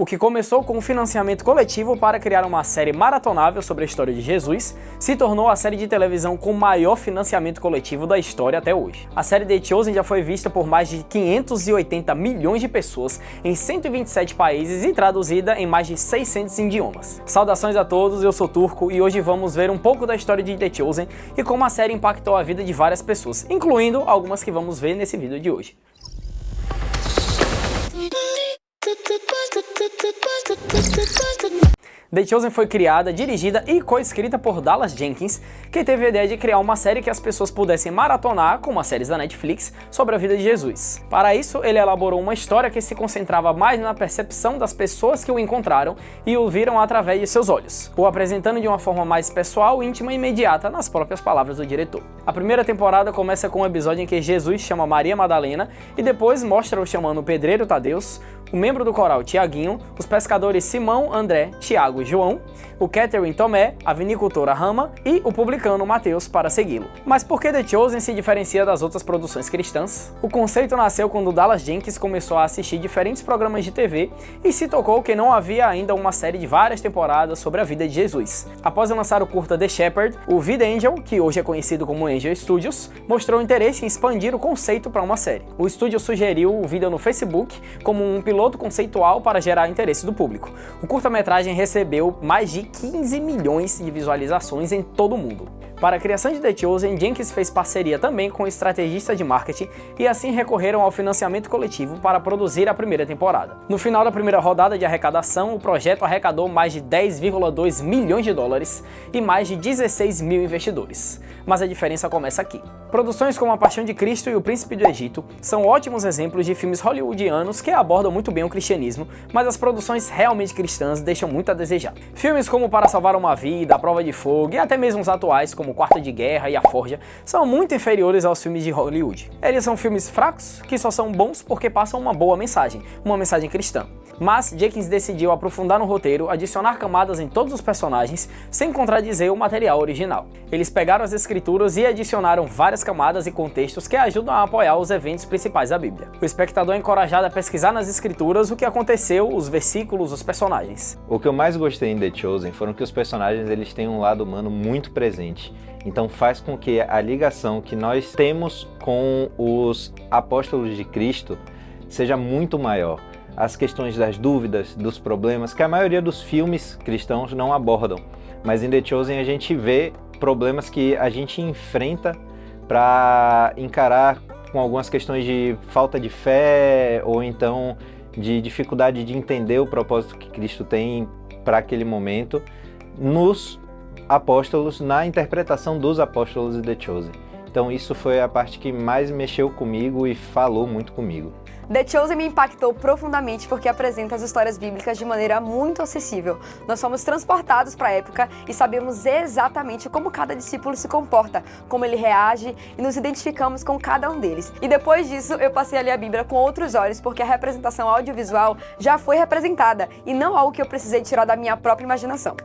O que começou com um financiamento coletivo para criar uma série maratonável sobre a história de Jesus, se tornou a série de televisão com maior financiamento coletivo da história até hoje. A série The Chosen já foi vista por mais de 580 milhões de pessoas em 127 países e traduzida em mais de 600 idiomas. Saudações a todos, eu sou Turco e hoje vamos ver um pouco da história de The Chosen e como a série impactou a vida de várias pessoas, incluindo algumas que vamos ver nesse vídeo de hoje. The Chosen foi criada, dirigida e co-escrita por Dallas Jenkins, que teve a ideia de criar uma série que as pessoas pudessem maratonar, como as séries da Netflix, sobre a vida de Jesus. Para isso, ele elaborou uma história que se concentrava mais na percepção das pessoas que o encontraram e o viram através de seus olhos, o apresentando de uma forma mais pessoal, íntima e imediata, nas próprias palavras do diretor. A primeira temporada começa com um episódio em que Jesus chama Maria Madalena e depois mostra-o chamando o pedreiro Tadeus, o membro do coral Tiaguinho, os pescadores Simão, André, Tiago e João, o Catherine Tomé, a vinicultora Rama e o publicano Mateus para segui-lo. Mas por que The Chosen se diferencia das outras produções cristãs? O conceito nasceu quando Dallas Jenkins começou a assistir diferentes programas de TV e se tocou que não havia ainda uma série de várias temporadas sobre a vida de Jesus. Após lançar o curta The Shepherd, o Vid Angel, que hoje é conhecido como Angel Studios, mostrou interesse em expandir o conceito para uma série. O estúdio sugeriu o vídeo no Facebook como um piloto conceitual para gerar interesse do público. O curta-metragem recebeu mais de 15 milhões de visualizações em todo o mundo. Para a criação de The Chosen, Jenkins fez parceria também com estrategistas de marketing e assim recorreram ao financiamento coletivo para produzir a primeira temporada. No final da primeira rodada de arrecadação, o projeto arrecadou mais de 10,2 milhões de dólares e mais de 16 mil investidores. Mas a diferença começa aqui. Produções como A Paixão de Cristo e O Príncipe do Egito são ótimos exemplos de filmes hollywoodianos que abordam muito bem o cristianismo, mas as produções realmente cristãs deixam muito a desejar. Filmes como Para Salvar uma Vida, A Prova de Fogo e até mesmo os atuais como Quarto de Guerra e A Forja são muito inferiores aos filmes de Hollywood. Eles são filmes fracos que só são bons porque passam uma boa mensagem, uma mensagem cristã. Mas Jenkins decidiu aprofundar no roteiro, adicionar camadas em todos os personagens, sem contradizer o material original. Eles pegaram as escrituras e adicionaram várias camadas e contextos que ajudam a apoiar os eventos principais da Bíblia. O espectador é encorajado a pesquisar nas escrituras o que aconteceu, os versículos, os personagens. O que eu mais gostei em The Chosen foram que os personagens eles têm um lado humano muito presente. Então faz com que a ligação que nós temos com os apóstolos de Cristo seja muito maior. As questões das dúvidas, dos problemas, que a maioria dos filmes cristãos não abordam. Mas em The Chosen a gente vê problemas que a gente enfrenta para encarar com algumas questões de falta de fé ou então de dificuldade de entender o propósito que Cristo tem para aquele momento nos apóstolos, na interpretação dos apóstolos de The Chosen. Então isso foi a parte que mais mexeu comigo e falou muito comigo. The Chosen me impactou profundamente porque apresenta as histórias bíblicas de maneira muito acessível. Nós fomos transportados para a época e sabemos exatamente como cada discípulo se comporta, como ele reage e nos identificamos com cada um deles. E depois disso eu passei a ler a Bíblia com outros olhos porque a representação audiovisual já foi representada e não algo que eu precisei tirar da minha própria imaginação.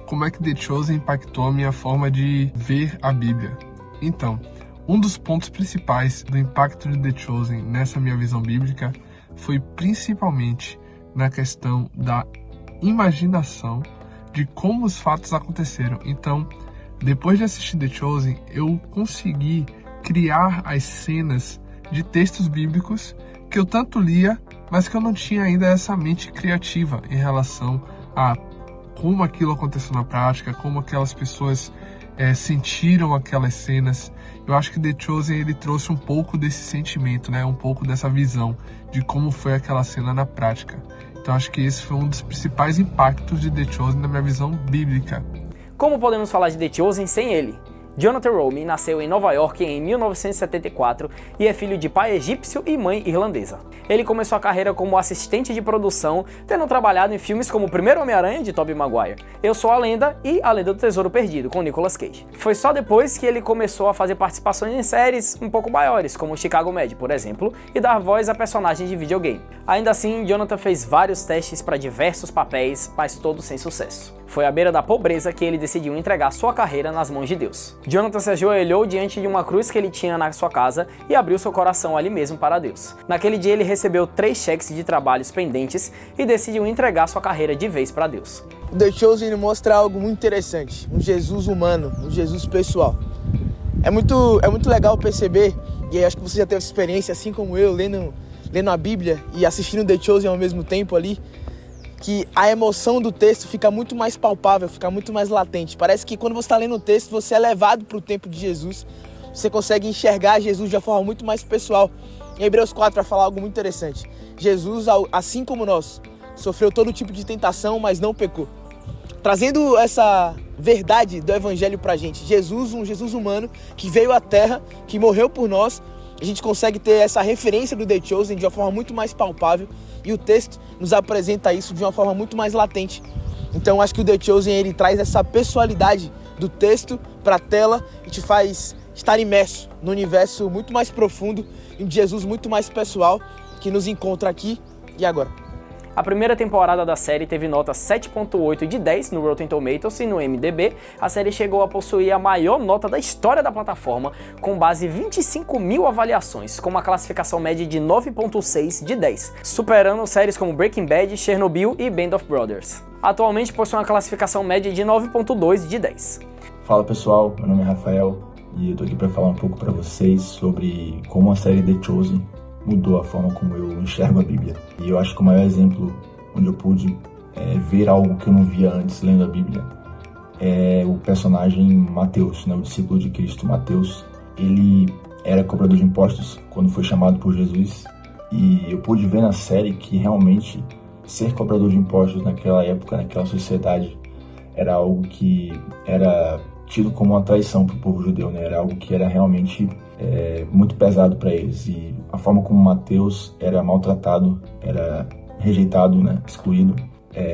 Como é que The Chosen impactou a minha forma de ver a Bíblia? Então, um dos pontos principais do impacto de The Chosen nessa minha visão bíblica foi principalmente na questão da imaginação de como os fatos aconteceram. Então, depois de assistir The Chosen, eu consegui criar as cenas de textos bíblicos que eu tanto lia, mas que eu não tinha ainda essa mente criativa em relação a como aquilo aconteceu na prática, como aquelas pessoas sentiram aquelas cenas. Eu acho que The Chosen ele trouxe um pouco desse sentimento, né? Um pouco dessa visão de como foi aquela cena na prática. Então acho que esse foi um dos principais impactos de The Chosen na minha visão bíblica. Como podemos falar de The Chosen sem ele? Jonathan Roumie nasceu em Nova York em 1974 e é filho de pai egípcio e mãe irlandesa. Ele começou a carreira como assistente de produção, tendo trabalhado em filmes como O Primeiro Homem-Aranha, de Tobey Maguire, Eu Sou a Lenda e A Lenda do Tesouro Perdido, com Nicolas Cage. Foi só depois que ele começou a fazer participações em séries um pouco maiores, como Chicago Med, por exemplo, e dar voz a personagens de videogame. Ainda assim, Jonathan fez vários testes para diversos papéis, mas todos sem sucesso. Foi à beira da pobreza que ele decidiu entregar sua carreira nas mãos de Deus. Jonathan se ajoelhou diante de uma cruz que ele tinha na sua casa e abriu seu coração ali mesmo para Deus. Naquele dia ele recebeu 3 cheques de trabalhos pendentes e decidiu entregar sua carreira de vez para Deus. O The Chosen mostra algo muito interessante, um Jesus humano, um Jesus pessoal. É muito legal perceber, e acho que você já teve essa experiência, assim como eu, lendo a Bíblia e assistindo The Chosen ao mesmo tempo ali, que a emoção do texto fica muito mais palpável, fica muito mais latente. Parece que quando você está lendo o texto, você é levado para o tempo de Jesus, você consegue enxergar Jesus de uma forma muito mais pessoal. Em Hebreus 4 vai falar algo muito interessante. Jesus, assim como nós, sofreu todo tipo de tentação, mas não pecou. Trazendo essa verdade do Evangelho pra gente. Jesus, um Jesus humano, que veio à Terra, que morreu por nós. A gente consegue ter essa referência do The Chosen de uma forma muito mais palpável. E o texto nos apresenta isso de uma forma muito mais latente. Então acho que o The Chosen ele traz essa pessoalidade do texto para a tela e te faz estar imerso no universo muito mais profundo, em Jesus muito mais pessoal, que nos encontra aqui e agora. A primeira temporada da série teve nota 7.8 de 10 no Rotten Tomatoes e no IMDb. A série chegou a possuir a maior nota da história da plataforma, com base em 25 mil avaliações, com uma classificação média de 9.6 de 10, superando séries como Breaking Bad, Chernobyl e Band of Brothers. Atualmente possui uma classificação média de 9.2 de 10. Fala pessoal, meu nome é Rafael e eu tô aqui para falar um pouco para vocês sobre como a série The Chosen mudou a forma como eu enxergo a Bíblia. E eu acho que o maior exemplo onde eu pude ver algo que eu não via antes lendo a Bíblia é o personagem Mateus, né, o discípulo de Cristo. Mateus, ele era cobrador de impostos quando foi chamado por Jesus, e eu pude ver na série que realmente ser cobrador de impostos naquela época, naquela sociedade, era algo que era tido como uma traição para o povo judeu, né? Era algo que era realmente muito pesado para eles, e a forma como Mateus era maltratado, era rejeitado, né? Excluído,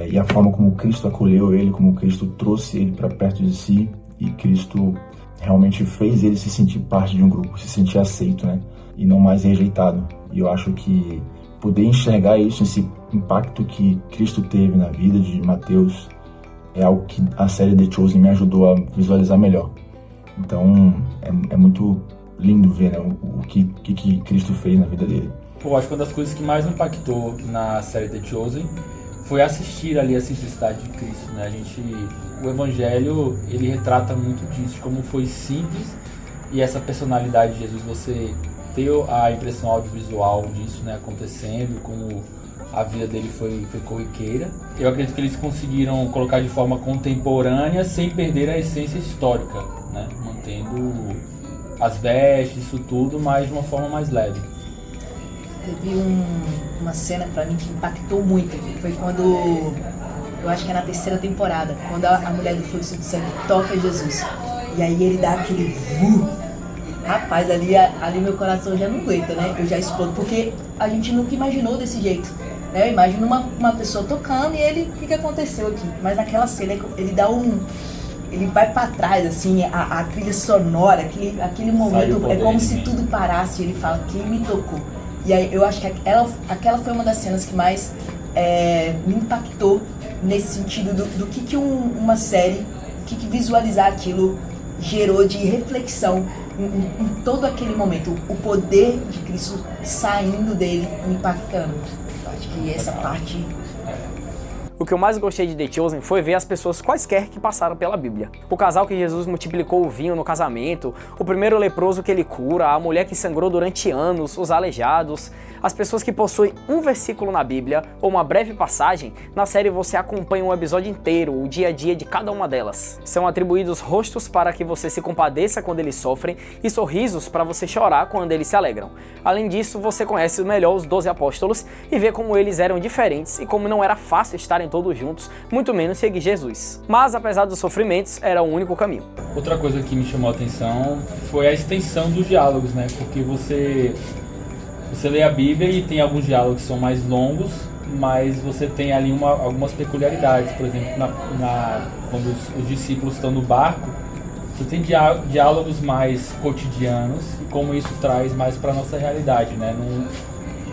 e a forma como Cristo acolheu ele, como Cristo trouxe ele para perto de si, e Cristo realmente fez ele se sentir parte de um grupo, se sentir aceito, né? E não mais rejeitado. E eu acho que poder enxergar isso, esse impacto que Cristo teve na vida de Mateus, é algo que a série The Chosen me ajudou a visualizar melhor. Então é muito lindo ver, né, o que Cristo fez na vida dele. Pô, acho que uma das coisas que mais me impactou na série The Chosen foi assistir ali a simplicidade de Cristo, né? O Evangelho, ele retrata muito disso, de como foi simples, e essa personalidade de Jesus, você ter a impressão audiovisual disso, né, acontecendo, como a vida dele foi corriqueira. Eu acredito que eles conseguiram colocar de forma contemporânea sem perder a essência histórica, né? Mantendo as vestes, isso tudo, mas de uma forma mais leve. Teve uma cena pra mim que impactou muito, foi quando, eu acho que é na 3ª temporada, quando a mulher do fluxo de sangue toca Jesus, e aí ele dá aquele rapaz, ali meu coração já não aguenta, né? Eu já explodo, porque a gente nunca imaginou desse jeito, né? Eu imagino uma pessoa tocando e ele, o que aconteceu aqui? Mas naquela cena ele dá ele vai pra trás, assim, a trilha sonora, aquele momento, é como se tudo parasse, e ele fala, quem me tocou? E aí eu acho que aquela foi uma das cenas que mais me impactou nesse sentido do que uma série, o que visualizar aquilo gerou de reflexão em todo aquele momento, o poder de Cristo saindo dele, me impactando. Eu acho que essa parte... O que eu mais gostei de The Chosen foi ver as pessoas quaisquer que passaram pela Bíblia. O casal que Jesus multiplicou o vinho no casamento, o primeiro leproso que ele cura, a mulher que sangrou durante anos, os aleijados, as pessoas que possuem um versículo na Bíblia ou uma breve passagem. Na série você acompanha um episódio inteiro, o dia a dia de cada uma delas. São atribuídos rostos para que você se compadeça quando eles sofrem e sorrisos para você chorar quando eles se alegram. Além disso, você conhece melhor os 12 apóstolos e vê como eles eram diferentes e como não era fácil estarem todos juntos, muito menos seguir Jesus. Mas apesar dos sofrimentos, era o único caminho. Outra coisa que me chamou a atenção foi a extensão dos diálogos, né? Porque você lê a Bíblia e tem alguns diálogos que são mais longos, mas você tem ali algumas peculiaridades. Por exemplo, quando os discípulos estão no barco, você tem diálogos mais cotidianos e como isso traz mais para a nossa realidade, né?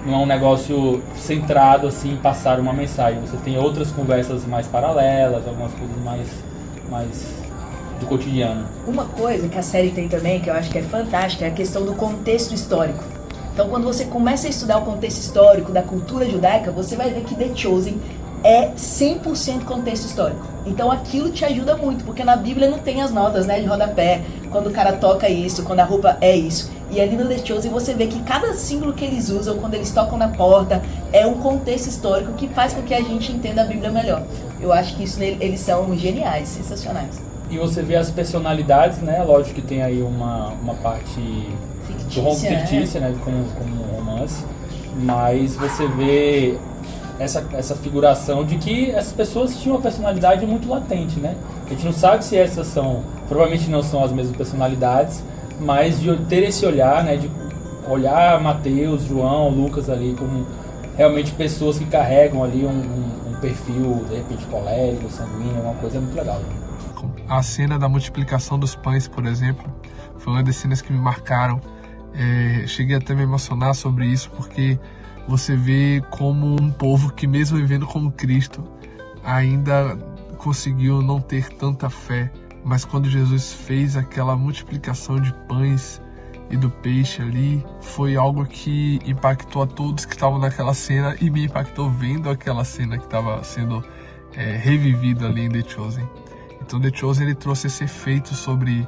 Não é um negócio centrado assim em passar uma mensagem. Você tem outras conversas mais paralelas, algumas coisas mais do cotidiano. Uma coisa que a série tem também, que eu acho que é fantástica, é a questão do contexto histórico. Então, quando você começa a estudar o contexto histórico da cultura judaica, você vai ver que The Chosen é 100% contexto histórico. Então, aquilo te ajuda muito, porque na Bíblia não tem as notas, né, de rodapé, quando o cara toca isso, quando a roupa é isso. E ali no The Chosen você vê que cada símbolo que eles usam, quando eles tocam na porta, é um contexto histórico que faz com que a gente entenda a Bíblia melhor. Eu acho que isso eles são geniais, sensacionais. E você vê as personalidades, né? Lógico que tem aí uma parte fictícia, né? Como romance, mas você vê essa figuração de que essas pessoas tinham uma personalidade muito latente, né? A gente não sabe se essas provavelmente não são as mesmas personalidades, mas de ter esse olhar, né? De olhar Mateus, João, Lucas ali como realmente pessoas que carregam ali um perfil, de repente, colérico, sanguíneo, uma coisa muito legal. A cena da multiplicação dos pães, por exemplo, foi uma das cenas que me marcaram. Cheguei até a me emocionar sobre isso, porque você vê como um povo que, mesmo vivendo como Cristo, ainda conseguiu não ter tanta fé. Mas quando Jesus fez aquela multiplicação de pães e do peixe ali, foi algo que impactou a todos que estavam naquela cena e me impactou vendo aquela cena que estava sendo revivida ali em The Chosen. Então The Chosen, ele trouxe esse efeito sobre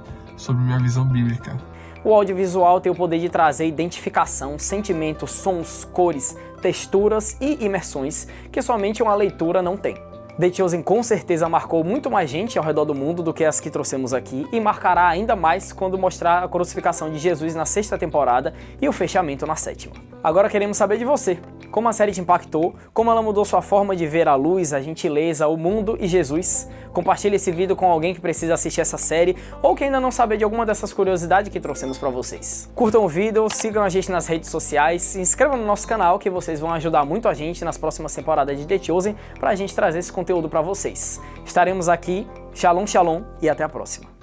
minha visão bíblica. O audiovisual tem o poder de trazer identificação, sentimentos, sons, cores, texturas e imersões que somente uma leitura não tem. The Chosen com certeza marcou muito mais gente ao redor do mundo do que as que trouxemos aqui e marcará ainda mais quando mostrar a crucificação de Jesus na 6ª temporada e o fechamento na 7ª. Agora queremos saber de você. Como a série te impactou, como ela mudou sua forma de ver a luz, a gentileza, o mundo e Jesus. Compartilhe esse vídeo com alguém que precisa assistir essa série ou que ainda não sabe de alguma dessas curiosidades que trouxemos para vocês. Curtam o vídeo, sigam a gente nas redes sociais, se inscrevam no nosso canal que vocês vão ajudar muito a gente nas próximas temporadas de The Chosen para a gente trazer esse conteúdo para vocês. Estaremos aqui, shalom, shalom e até a próxima.